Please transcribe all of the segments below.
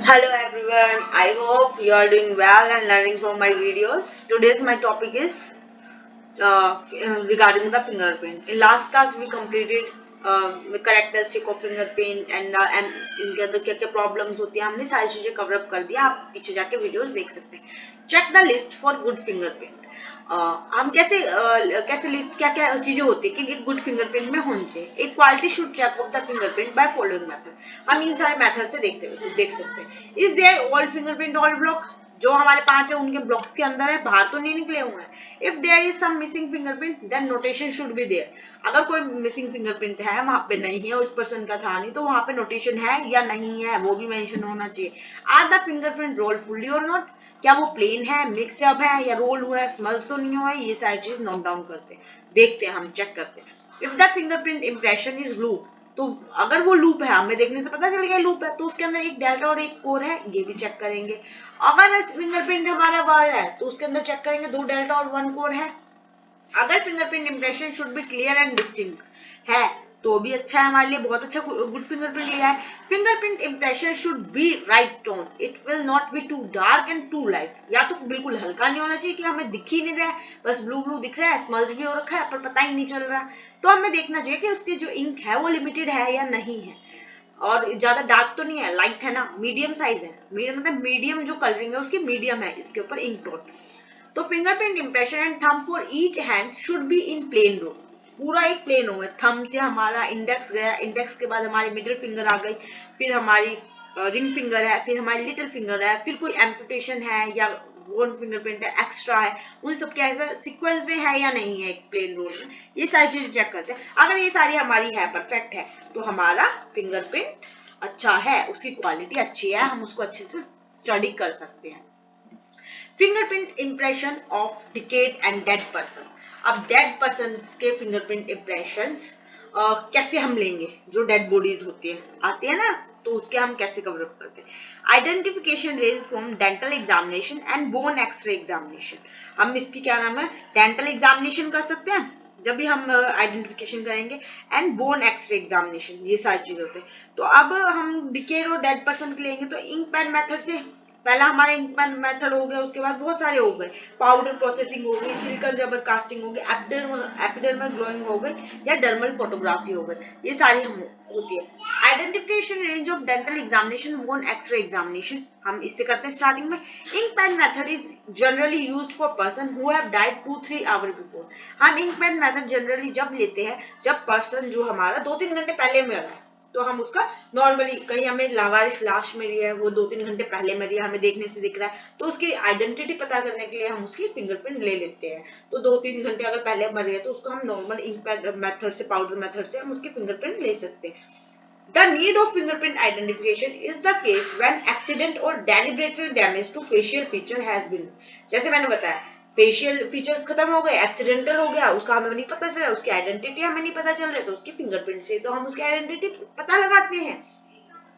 Hello everyone, I hope you are doing well and learning from my videos. Today's my topic is regarding the fingerprint. In last class we completed the characteristic of fingerprint and इनके अंदर क्या क्या problems होती है, हमने सारी चीजें cover up कर दिया. आप पीछे जाके वीडियोस देख सकते हैं. Check the list for good fingerprint. हम कैसे लिस्ट क्या क्या चीजें होती है कि एक गुड फिंगरप्रिंट में होनी चाहिए. एक quality should check of the fingerprint by following method. हम इन सारे मेथड से देख सकते हैं. Is there all fingerprint all block. जो हमारे 5 है उनके ब्लॉक्स के अंदर है, बाहर तो नहीं निकले हुए हैं. If there is some missing fingerprint then notation should be there. अगर कोई मिसिंग फिंगरप्रिंट है, वहां पे नहीं है, उस पर्सन का था नहीं, तो वहां पे नोटेशन है या नहीं है वो भी मेंशन होना चाहिए. Are the fingerprint roll fully or not. क्या वो प्लेन है, मिक्स अप है या रोल हुआ है, स्मज तो नहीं हुआ है. ये सारी चीज नोट डाउन करते हैं, देखते हैं, हम चेक करते हैं. If the fingerprint impression is loop, तो अगर वो लूप है, हमें देखने से पता चल गया लूप है, तो उसके अंदर एक डेल्टा और एक कोर है, ये भी चेक करेंगे. अगर फिंगरप्रिंट हमारा वर्ड है तो उसके अंदर चेक करेंगे 2 डेल्टा और 1 कोर है. अगर fingerprint impression should B clear and distinct है तो भी अच्छा है, हमारे लिए बहुत अच्छा गुड फिंगरप्रिंट लिया है. Fingerprint impression should be right tone. It will not be too dark and too light. या तो बिल्कुल हल्का नहीं होना चाहिए कि हमें दिख ही नहीं रहा है, बस ब्लू ब्लू दिख रहा है, स्मल्ज भी हो रखा है पर पता ही नहीं चल रहा. तो हमें देखना चाहिए कि उसकी जो इंक है वो लिमिटेड है या नहीं है, और ज्यादा डार्क तो नहीं है, लाइट है ना, मीडियम साइज है. मीडियम मतलब मीडियम जो कलरिंग है उसकी मीडियम है इसके ऊपर इंक टोन. तो fingerprint impression and thumb for each hand should be in plain row. पूरा एक प्लेन हो. थंब से हमारा इंडेक्स गया, इंडेक्स के बाद हमारी मिडिल फिंगर आ गई, फिर हमारी रिंग फिंगर है, फिर हमारी लिटिल फिंगर है, फिर कोई एम्पुटेशन है या वन फिंगरप्रिंट है, एक्स्ट्रा है, उन सब के ऐसा सीक्वेंस में है या नहीं है एक प्लेन रोल में. ये सारी चीजें चेक करते हैं. अगर ये सारी हमारी है, परफेक्ट है, तो हमारा फिंगरप्रिंट अच्छा है, उसकी क्वालिटी अच्छी है, हम उसको अच्छे से स्टडी कर सकते हैं. Fingerprint impression of decade and dead person. अब डेड पर्सन के फिंगरप्रिंट इंप्रेशन कैसे हम लेंगे. जो डेड बॉडीज होती है आती है ना, तो उसके हम कैसे कवर अप करते हैं. Identification range from dental examination and bone x ray examination. हम इसकी क्या नाम है, डेंटल एग्जामिनेशन कर सकते हैं जब भी हम आइडेंटिफिकेशन करेंगे, एंड बोन एक्सरे एग्जामिनेशन, ये सारी चीजें होते हैं. तो अब हम डिकेड और डेड पर्सन के लेंगे तो इंक पैड मेथड से. पहला हमारा इंक मेथड हो गया, उसके बाद बहुत सारे हो गए. पाउडर प्रोसेसिंग हो गई, सिलिकॉन रबर कास्टिंग हो गई, एपिडर्मल ग्लोइंग हो गई, या डर्मल फोटोग्राफी हो गई. ये सारी हम होती है. Identification range of dental examination, bone x ray examination, हम इससे करते हैं स्टार्टिंग में. Ink pad method is generally used for person who have died 2-3 hour before. हम इंक पैड मेथड जनरली जब लेते हैं जब पर्सन जो हमारा 2-3 घंटे पहले मर रहा है, तो हम उसका नॉर्मली, कहीं हमें लावारिस लाश मिली है, वो 2-3 घंटे पहले मरी है, हमें देखने से दिख रहा है, तो उसकी आइडेंटिटी पता करने के लिए हम उसकी फिंगरप्रिंट ले लेते हैं. तो 2-3 घंटे अगर पहले मरी है तो उसको हम नॉर्मल इंक मेथड से, पाउडर मेथड से हम उसकी फिंगरप्रिंट ले सकते हैं. The need of fingerprint identification is the case when accident or deliberate damage to facial feature has been. जैसे मैंने बताया, फेशियल फीचर्स खत्म हो गए, एक्सीडेंटल हो गया, उसका हमें नहीं पता चला, उसकी आइडेंटिटी हमें नहीं पता चल रही, तो उसकी फिंगरप्रिंट से तो हम उसकी आइडेंटिटी पता लगाते हैं.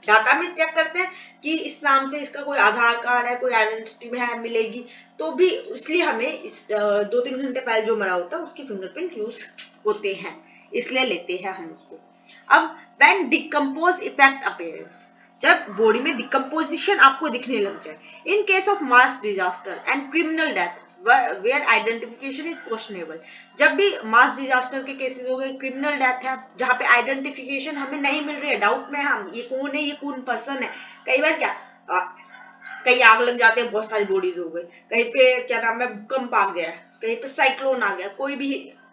डाटा में चेक करते हैं कि इस नाम से इसका कोई आधार कार्ड है, कोई आइडेंटिटी में है, मिलेगी, तो भी इसलिए हमें इस 2-3 घंटे पहले जो मरा होता है उसकी फिंगरप्रिंट यूज होते हैं, इसलिए लेते हैं हम उसको. अब व्हेन डिकम्पोज इफेक्ट अपीयरेंस, जब बॉडी में डिकम्पोजिशन आपको दिखने लग जाए. In case of mass disaster and criminal death where identification is questionable. जब भी मास डिजास्टर के केसेस हो गए, क्रिमिनल डेथ है, जहाँ पे आइडेंटिफिकेशन हमें नहीं मिल रही है, डाउट में हम ये कौन है, ये कौन पर्सन है. कई बार क्या कहीं आग लग जाते हैं, बहुत सारी बॉडीज हो गई, कहीं पे क्या नाम है भूकंप आ गया, कहीं पे साइक्लोन आ गया, कोई भी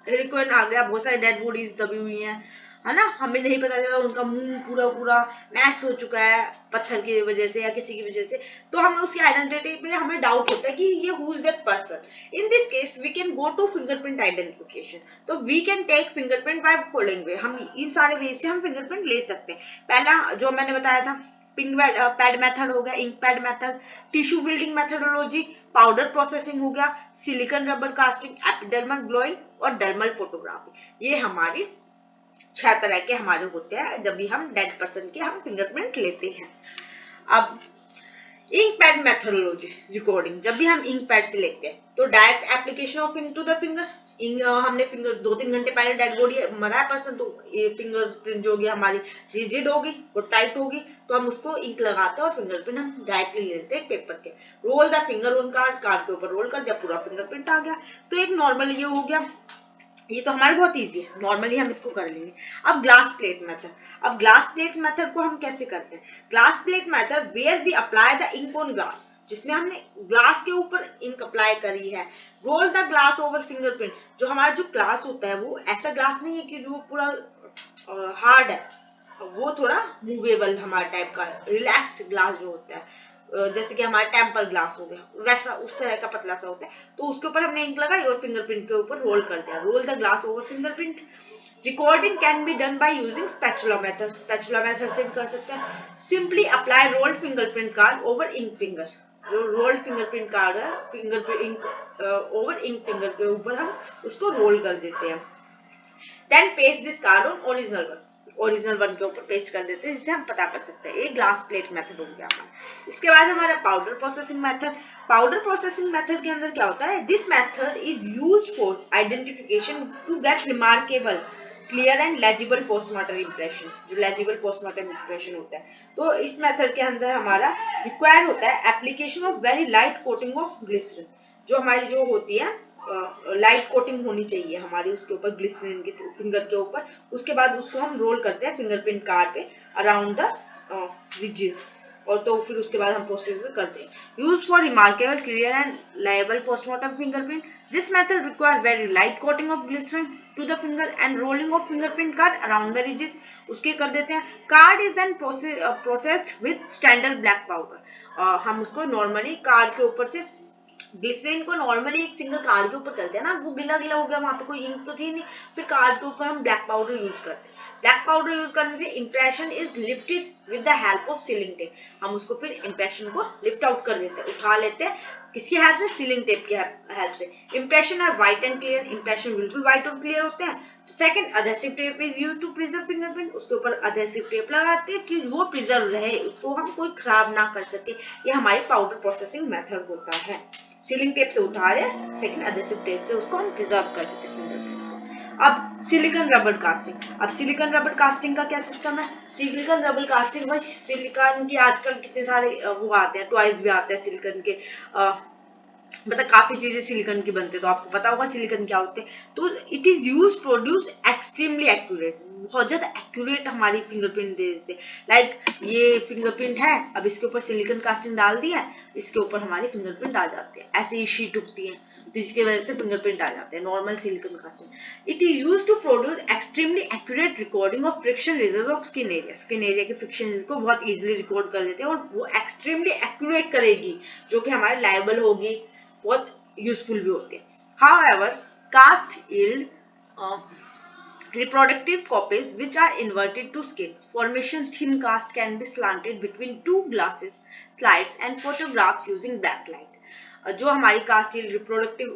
हेरिकेन आ गया, बहुत सारी डेड बॉडीज दबी हुई हैं, है ना, हमें नहीं पता चला, उनका मुंह पूरा पूरा मैश हो चुका है पत्थर की वजह से या किसी की वजह से, तो हमें उसकी आइडेंटिटी पे हमें डाउट होता है कि ये who is that person. In this case we can go to fingerprint identification. तो we can take fingerprint by following way. हम इन सारे वे से हम फिंगरप्रिंट ले सकते हैं. पहला जो मैंने बताया था, पिंक पैड मेथड हो गया, ink pad method, tissue building methodology, powder processing हो गया, silicone rubber casting, epidermal glowing और डर्मल फोटोग्राफी. ये हमारी 6 तरह के हमारे होते हैं जब भी हम डेड पर्सन के हम फिंगरप्रिंट लेते हैं. अब इंक पैड मेथोडोलॉजी रिकॉर्डिंग, जब भी हम इंक पैड से लेते हैं तो direct application of ink to the finger, हमने फिंगर 2-3 घंटे पहले डेड बॉडी मरा है पर्सन, तो ये फिंगरप्रिंट जो होगी हमारी रिजिड होगी और टाइट होगी, तो हम उसको इंक लगाते हैं और फिंगरप्रिंट हम डायरेक्टली लेते हैं पेपर के। Roll the finger on card, card के ऊपर रोल कर दिया, पूरा फिंगरप्रिंट आ गया। तो एक नॉर्मल ये हो गया, ये तो हमारा बहुत इजी है, नॉर्मली हम इसको कर लेंगे। अब ग्लास प्लेट मेथड, अब ग्लास प्लेट मेथड को हम कैसे करते हैं? Glass plate method where we apply the ink on glass, जिसमें हमने ग्लास के ऊपर इंक अप्लाई करी है। Roll the glass over fingerprint, जो हमारा जो ग्लास होता है वो ऐसा ग्लास नहीं है कि जो पूरा हार्ड है, वो थोड़ा मूवेबल हमारा टाइप का रिलैक्स्ड ग्लास जो होता है, जैसे कि हमारा टेम्पर ग्लास हो गया, वैसा उस तरह का पतला सा होता है। तो उसके ऊपर हमने इंक लगाई और फिंगरप्रिंट के ऊपर रोल कर दिया। Roll the glass over fingerprint. Recording can be done by using spatula method, spatula method से भी कर सकते हैं। Simply apply rolled fingerprint card over ink finger, जो रोल्ड फिंगरप्रिंट कार्ड है, fingerprint ink over ink finger के ऊपर हम उसको रोल कर देते हैं। Then paste this card on original one, original one के ऊपर पेस्ट कर देते हैं, जिससे हम पता कर सकते हैं। ये ग्लास प्लेट मेथड हो गया हमारा। इसके बाद हमारा powder processing method. Powder processing method के अंदर क्या होता है? This method is used for identification to get remarkable clear and legible postmortem impression, जो लेजिबल पोस्टमार्टम इंप्रेशन होता है। तो इस मेथड के अंदर हमारा रिक्वायर होता है application of very light coating of glycerine, जो हमारी जो होती है लाइट कोटिंग होनी चाहिए हमारी उसके ऊपर, ग्लिसरीन के फिंगर के ऊपर। उसके बाद उसको हम रोल करते हैं फिंगरप्रिंट कार्ड पे अराउंड द रिजेस, और तो फिर उसके बाद हम प्रोसेस करते हैं। Use for remarkable clear and liable postmortem fingerprint, this method require very light coating of glycerine to the finger and rolling of fingerprint card around the ridges. उसके कर देते हैं। Card is then processed with standard black powder, हम उसको normally card के ऊपर से, glycerine को नॉर्मली एक सिंगल कार्ड के ऊपर करते हैं ना, वो गिला गिला हो गया, वहां पे कोई इंक तो थी नहीं, फिर कार्ड के ऊपर हम ब्लैक पाउडर यूज करते हैं। ब्लैक पाउडर यूज करने से impression is lifted with the help of ceiling tape, हम उसको फिर इंप्रेशन को लिफ्ट आउट कर देते हैं, उठा लेते हैं, किसकी हेल्प से? सीलिंग टेप की हेल्प से। Impression are white and clear, impression बिल्कुल व्हाइट और क्लियर होते हैं। Second, adhesive tape is used to preserve fingerprint, उसके ऊपर अधेसिव टेप लगाते हैं कि वो प्रिजर्व रहे, उसको हम कोई खराब ना कर सके। ये हमारी पाउडर प्रोसेसिंग मेथड होता है। सीलिंग टेप से उठा रहे, सेकंड अधेसिव टेप से उसको हम प्रिजर्व कर देते हैं फिंगरप्रिंट को। अब सिलिकॉन रबर कास्टिंग, अब सिलिकॉन रबर कास्टिंग का क्या सिस्टम है? सिलिकॉन रबर कास्टिंग में सिलिकॉन की आजकल कितने सारे वो आते हैं, टॉयज भी आते हैं सिलिकॉन के, मतलब काफी चीजें सिलिकॉन की बनते हैं, तो आपको पता होगा सिलिकॉन क्या होते हैं। तो it is use produce extremely accurate, बहुत ज्यादा एक्यूरेट हमारी फिंगरप्रिंट दे देते हैं। लाइक ये फिंगरप्रिंट है, अब इसके ऊपर सिलिकॉन कास्टिंग डाल दिया, इसके ऊपर हमारी फिंगरप्रिंट आ जाती है, ऐसे ही शीट उगती है, तो इसकी वजह से फिंगरप्रिंट आ जाते हैं, normal silicone casting. It is use to produce extremely accurate recording of friction ridges of skin area, skin area के फ्रिक्शन को बहुत इजीली रिकॉर्ड कर लेते हैं, और वो एक्सट्रीमली एक्यूरेट करेगी, जो कि हमारे लायबल होगी, बहुत यूजफुल भी होती है। However, cast yield reproductive copies which are inverted to scale formation, thin cast can be slanted between two glasses slides and photographs using backlight. जो हमारी कास्ट यील्ड रिप्रोडक्टिव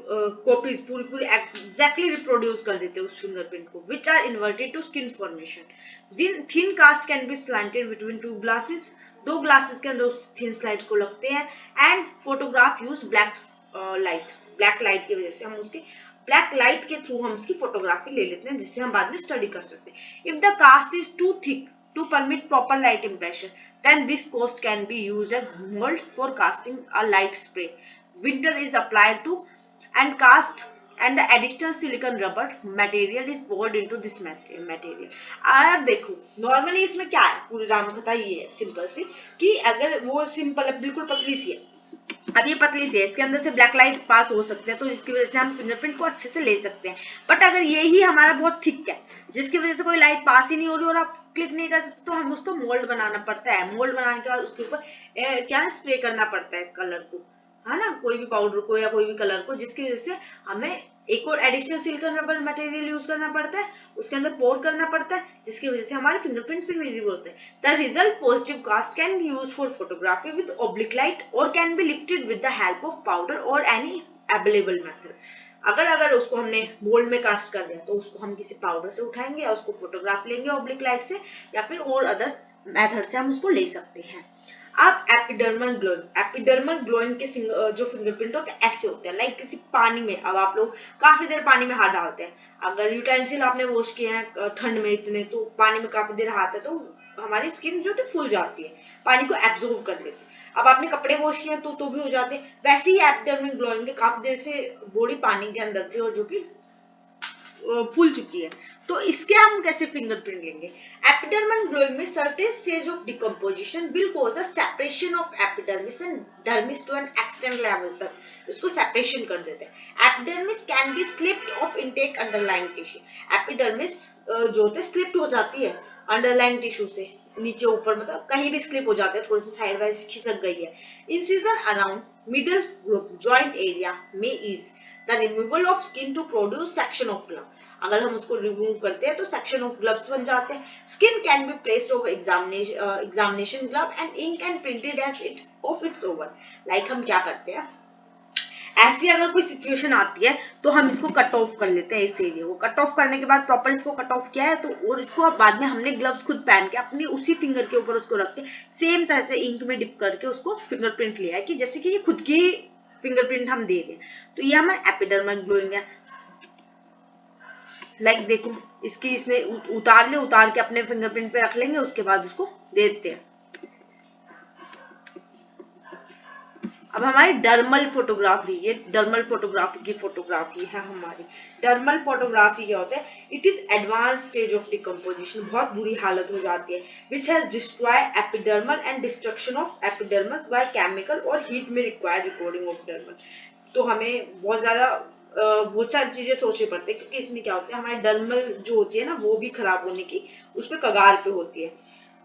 कॉपीज पूरी पूरी एग्जैक्टली रिप्रोड्यूस कर देते हैं उस फिंगरप्रिंट को, which are inverted to skin formation. Thin cast can be slanted between two glasses, दो ग्लासेस के अंदर उस थिन स्लाइड को लगते हैं, and photograph use black light, black light की वजह से हम उसकी ब्लैक लाइट के थ्रू हम उसकी फोटोग्राफी ले लेते हैं, जिससे हम बाद में स्टडी कर सकते हैं। If the cast is too thick to permit proper light impression, then this cast can be used as mould for casting a light spray. Winter is applied to and cast, and the additional silicon rubber material is poured into this material. अब देखो normally इसमें क्या है, पूरी राम कथा ये है simple सी, कि अगर वो सिंपल बिल्कुल पतली सी है, अब ये पतली सी है, इसके अंदर से ब्लैक लाइट पास हो सकते हैं, तो इसकी वजह से हम फिंगरप्रिंट को अच्छे से ले सकते हैं। बट अगर ये ही हमारा बहुत थिक है, जिसकी वजह से कोई लाइट पास ही नहीं हो रही और आप क्लिक नहीं कर सकते, तो हम उसको मोल्ड बनाना पड़ता है। मोल्ड बनाने के बाद उसके ऊपर क्या स्प्रे करना पड़ता है कलर को, है ना, कोई भी पाउडर को या कोई भी कलर को, जिसकी वजह से हमें एक और additional silicone rubber material use करना पड़ता है, उसके अंदर पोर करना पड़ता है, जिसकी वजह से हमारे फिंगरप्रिंट्स फिर विजिबल होते हैं। The result positive cast can be used for photography with oblique light और can be lifted with the help of powder और एनी अवेलेबल मेथड। अगर उसको हमने मोल्ड में कास्ट कर दिया, तो उसको हम किसी पाउडर से उठाएंगे या उसको फोटोग्राफ लेंगे ऑब्लिक लाइट से, या फिर और अदर मेथड से हम उसको ले सकते हैं। अब एपिडर्मल ग्लोइंग के जो फिंगरप्रिंट होते हैं ऐसे होते हैं, लाइक किसी पानी में। अब आप लोग काफी देर पानी में हाथ डालते हैं, अगर यूटेंसिल आपने वॉश किए हैं ठंड में इतने, तो पानी में काफी देर हाथ है तो हमारी स्किन जो है फूल जाती है, पानी को एब्जॉर्ब कर लेती है। अब आपने कपड़े वॉश किए तो भी हो जाते हैं। वैसे ही एपिडर्मल ग्लोइंग के काफी देर से बॉडी पानी के अंदर थी और जो कि फूल चुकी है, तो इसके हम कैसे फिंगरप्रिंट लेंगे? एपिडर्मल ग्लोइंग में certain stage of decomposition will cause a separation of epidermis and dermis to an extend level तक इसको सेपरेशन कर देते हैं। Epidermis can be slipped off intact underlying tissue. Epidermis जो होता है स्लिप्ड हो जाती है अंडरलाइंग टिश्यू से, नीचे ऊपर मतलब कहीं भी स्लिप हो जाते हैं, थोड़ी सी साइड वाइज खिसक गई है। Incision around middle group joint area में is the removal of skin to produce section of glove. अगर हम उसको रिमूव करते हैं तो सेक्शन ऑफ ग्लव्स बन जाते हैं। Skin can be placed over examination glove and ink and printed as it of its over. Like हम क्या करते हैं, ऐसी अगर कोई सिचुएशन आती है तो हम इसको कट ऑफ कर लेते हैं, इस एरिया को कट ऑफ करने के बाद प्रॉपर इसको कट ऑफ किया है तो, और इसको बाद में हमने ग्लव्स खुद पहन के अपनी उसी फिंगर के ऊपर उसको रख के सेम तरह से इंक में डिप करके उसको फिंगरप्रिंट लिया है कि जैसे कि ये खुद की फिंगरप्रिंट हम दे रहे हैं। तो ये हमारा एपिडर्मल ग्लोइंग है। लाइक देखो इसकी इसने उतार के अपने फिंगरप्रिंट पे रख लेंगे, उसके बाद उसको दे देते हैं। अब हमारी डर्मल फोटोग्राफी, ये डर्मल फोटोग्राफी की फोटोग्राफी है हमारी। डर्मल फोटोग्राफी क्या होता है? It is advance stage of decomposition, बहुत बुरी हालत हो जाती है, which has destroy epidermal and destruction of epidermis by chemical और हीट में रिक्वायर्ड रिकॉर्डिंग ऑफ डर्मल। तो हमें बहुत ज्यादा बहुत सारी चीजें सोचनी पड़ती है, क्योंकि इसमें क्या होता है हमारी डर्मल जो होती है ना वो भी खराब होने की उस पर कगार पे होती है।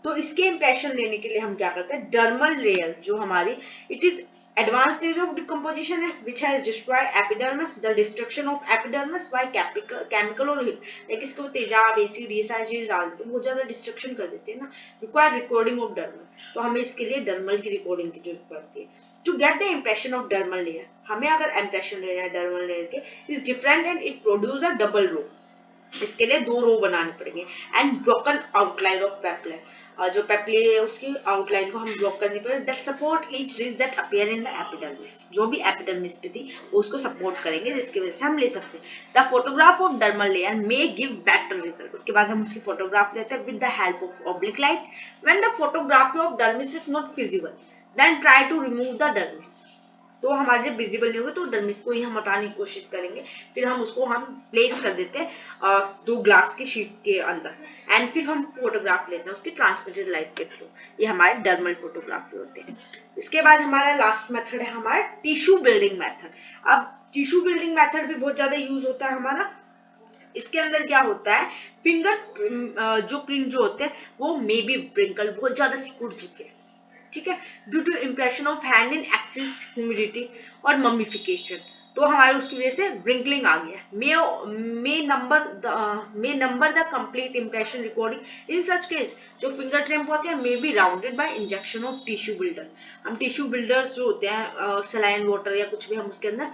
तो इसके इंप्रेशन लेने के लिए हम क्या करते हैं, डर्मल लेयर जो हमारी it is advanced stage of decomposition है which has destroyed epidermis, the destruction of epidermis by chemical or heat। like इसको तेजाब एसिड ये सारी चीज डाल देते हैं, बहुत ज्यादा डिस्ट्रक्शन कर देते हैं ना। required recording of dermal, तो हमें इसके लिए डर्मल की रिकॉर्डिंग की जरूरत पड़ती है। to get the impression of dermal layer, हमें अगर impression लेना है डर्मल लेयर के is different and it produce a double row, इसके लिए 2 रो बनाने पड़ेंगे। एंड ब्रोकन आउटलाइन ऑफ पेप्ले, जो पेप्ले है उसकी आउटलाइन को हम ब्लॉक करनी पड़ेगी। That support each ridge that appear in the epidermis, जो भी एपिडर्मिस पे थी वो उसको सपोर्ट करेंगे, जिसकी वजह से हम ले सकते हैं। The photograph of dermal layer may give better result, उसके बाद हम उसकी फोटोग्राफ लेते हैं with the help of oblique light. When the photography of dermis is not feasible then try to remove the dermis, तो हमारे जब विजिबल नहीं होगा तो डर्मिस को ही हम हटाने की कोशिश करेंगे। फिर हम उसको हम प्लेस कर देते हैं 2 ग्लास की शीट के अंदर, एंड फिर हम फोटोग्राफ लेते हैं उसकी ट्रांसमिटेड लाइट के थ्रू। ये हमारे डर्मल फोटोग्राफी होते हैं। इसके बाद हमारा लास्ट मेथड है हमारा टिश्यू बिल्डिंग मेथड। अब टिश्यू बिल्डिंग मेथड भी बहुत ज्यादा यूज होता है हमारा। इसके अंदर क्या होता है, फिंगर जो प्रिंट जो होते हैं वो मे बी व्रिंकल, बहुत ज्यादा सिकुड़ चुके हैं, ठीक है, due to impression of hand in excess humidity और मम्मीफिकेशन, तो हमारे उसकी वजह से व्रिंकलिंग आ गया। May number the complete impression recording. In such case जो फिंगर ट्रिम होते हैं may be rounded by injection of tissue builder. हम टिश्यू बिल्डर्स जो होते हैं सलाइन वाटर या कुछ भी हम उसके अंदर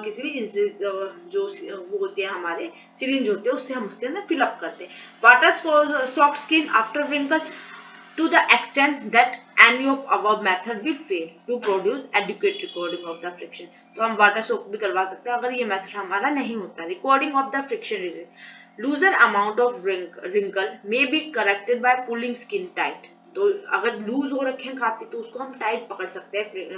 किसी भी जो वो होते हैं हमारे सिरिंज होते हैं उससे हम उसके अंदर फिलअप करते हैं। Water soft skin after wrinkle to the extent that any of our method will fail to produce adequate recording of the friction। तो हम वाटर सोक भी करवा सकते हैं अगर ये मेथड हमारा नहीं होता। Recording of the friction result, loser amount of wrinkle may be corrected by pulling skin tight। तो अगर लूज हो रखे हैं काफी तो उसको हम टाइट पकड़ सकते हैं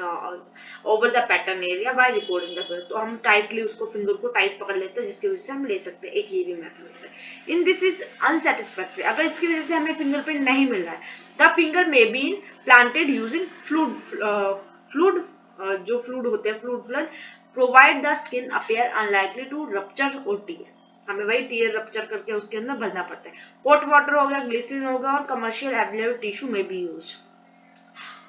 over the pattern area by recording the, तो हम टाइटली उसको फिंगर को टाइट पकड़ लेते हैं जिसकी वजह से हम ले सकते हैं। एक ये भी मेथड होता है। इन दिस इज अनसेटिस्फैक्टरी, अगर इसकी वजह से हमें फिंगरप्रिंट नहीं मिल रहा है, the finger may be planted using fluid, जो फ्लूड होते हैं fluid provide the skin appear unlikely to rupture और टीयर, हमें वही टीयर रप्चर करके उसके अंदर भरना पड़ता है। हॉट वाटर हो गया, ग्लिसरीन हो गया और कमर्शियल अवेलेबल टिश्यू में भी use.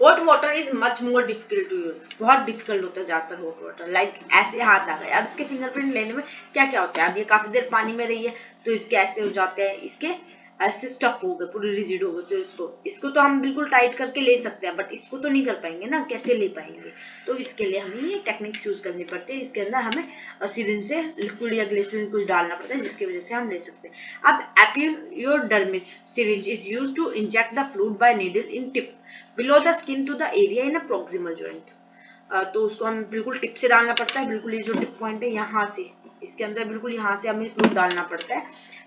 Hot water is much more difficult to use, बहुत डिफिकल्ट होता है ज्यादातर हॉट वाटर। लाइक ऐसे हाथ आ गए, अब इसके फिंगरप्रिंट लेने में क्या क्या होता है, अब ये काफी देर पानी में रही है तो इसके ऐसे हो जाते हैं, इसके ऐसे स्टफ हो गए, पूरी रिजिड हो गए, तो इसको तो हम बिल्कुल टाइट करके ले सकते हैं, बट इसको तो नहीं कर पाएंगे ना, कैसे ले पाएंगे। तो इसके लिए हमें ये टेक्निक्स यूज करनी पड़ती है। इसके अंदर हमें सिरिंज से लिक्विड या ग्लिसरीन कुछ डालना पड़ता है, जिसकी वजह से हम ले सकते हैं। अब epidermis syringe is used to inject the fluid by needle in tip below the skin to the area in a proximal joint. तो उसको हम बिल्कुल टिप से डालना पड़ता है, बिल्कुल ये जो टिप पॉइंट है यहाँ से, इसके अंदर बिल्कुल यहाँ से हमें फ्लूइड डालना पड़ता है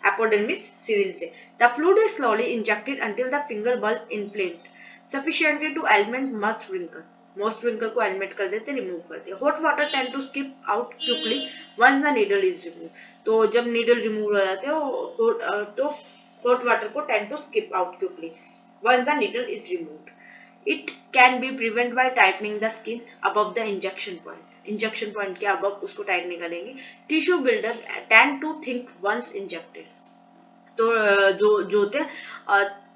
एपिडर्मिस सिरिंज से। The fluid is slowly injected until the finger bulb inflamed sufficiently to element must wrinkle. Most wrinkle को एलिमेंट कर देते, रिमूव करते हैं। Hot water tend to skip out quickly once the needle is remove. तो जब needle remove हो जाते हैं तो हॉट वाटर को tend to skip out quickly once the needle is removed. It can be prevented by tightening the skin above the injection point. Injection point के above उसको tight नहीं करेंगे। Tissue builder tend to think once injected. तो जो होते हैं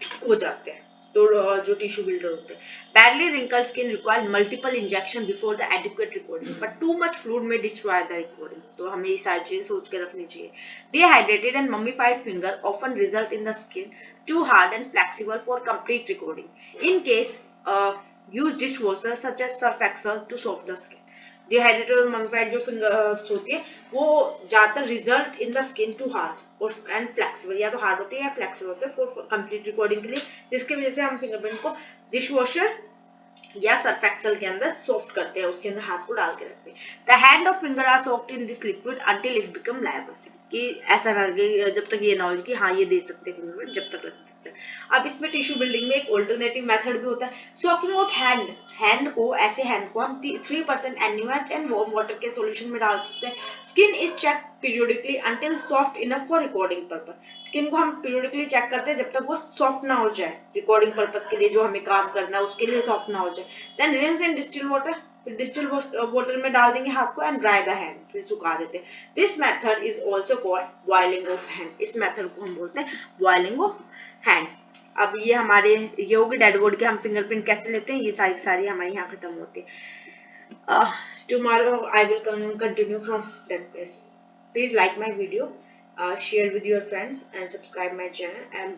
thick हो जाते हैं, तो जो टिश्यू बिल्डर होते हैं। Badly wrinkled skin require multiple injection before the adequate recording, but too much fluid may destroy the recording. तो हमें ये सारी चीजें सोच के रखनी चाहिए। Dehydrated and mummified finger often result in the skin too hard and flexible for complete recording. In case use dishwasher such as Surf Excel to soft the skin. Dehydrated और मम्मीफाइड जो फिंगर्स होती है वो ज्यादातर result in the skin too hard और and flexible, या तो hard होती है या फ्लेक्सिबल होते हैं फॉर कंप्लीट रिकॉर्डिंग के लिए, जिसकी वजह से हम फिंगरप्रिंट को डिश वॉशर या सर्फ एक्सेल के अंदर सॉफ्ट करते हैं, उसके अंदर हाथ को डाल के रखते हैं। The hand of finger are soft in this liquid until it become liable, कि ऐसा करके जब तक ये ना हो कि हाँ ये दे सकते हैं फिंगरप्रिंट, जब तक रखते हैं। अब इसमें टिश्यू बिल्डिंग में एक ऑल्टरनेटिव मेथड भी होता है, सॉकिंग ऑफ हैंड। हैंड को हम 3% NaOH एंड वार्म वाटर के सॉल्यूशन में डाल सकते हैं। Skin is check periodically until soft enough for recording purpose. Skin को हम पीरियडिकली चेक करते हैं जब तक वो सॉफ्ट ना हो जाए, रिकॉर्डिंग पर्पस के लिए जो हमें काम करना है उसके लिए सॉफ्ट ना हो जाए। देन रिंस इन डिस्टिल वाटर, डिस्टिल वाटर में डाल देंगे हाथ को एंड ड्राई द हैंड, फिर सुखा देते हैं। This method is also called boiling of hand. इस मेथड को हम बोलते हैं बॉइलिंग ऑफ हैंड। अब ये हमारे ये होगी डेड बॉडी के हम फिंगरप्रिंट कैसे लेते हैं, ये सारी हमारे यहाँ खत्म होती है। Tomorrow I will continue from that place. Please like my video, share with your friends and subscribe my channel, and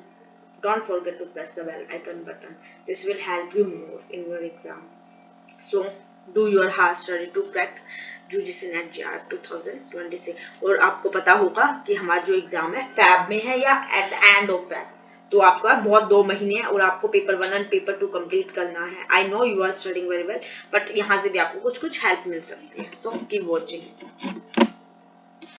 don't forget to press the bell icon button. This will help you more in your exam. So do your hard study to crack UGC NET JR 2023। और आपको पता होगा कि हमारा जो exam है fab में है या at the end of Feb, तो आपका बहुत 2 महीने है और आपको पेपर 1 और पेपर 2 कंप्लीट करना है। I know you are studying very well, but यहाँ से भी आपको कुछ हेल्प मिल सकती है। So keep watching.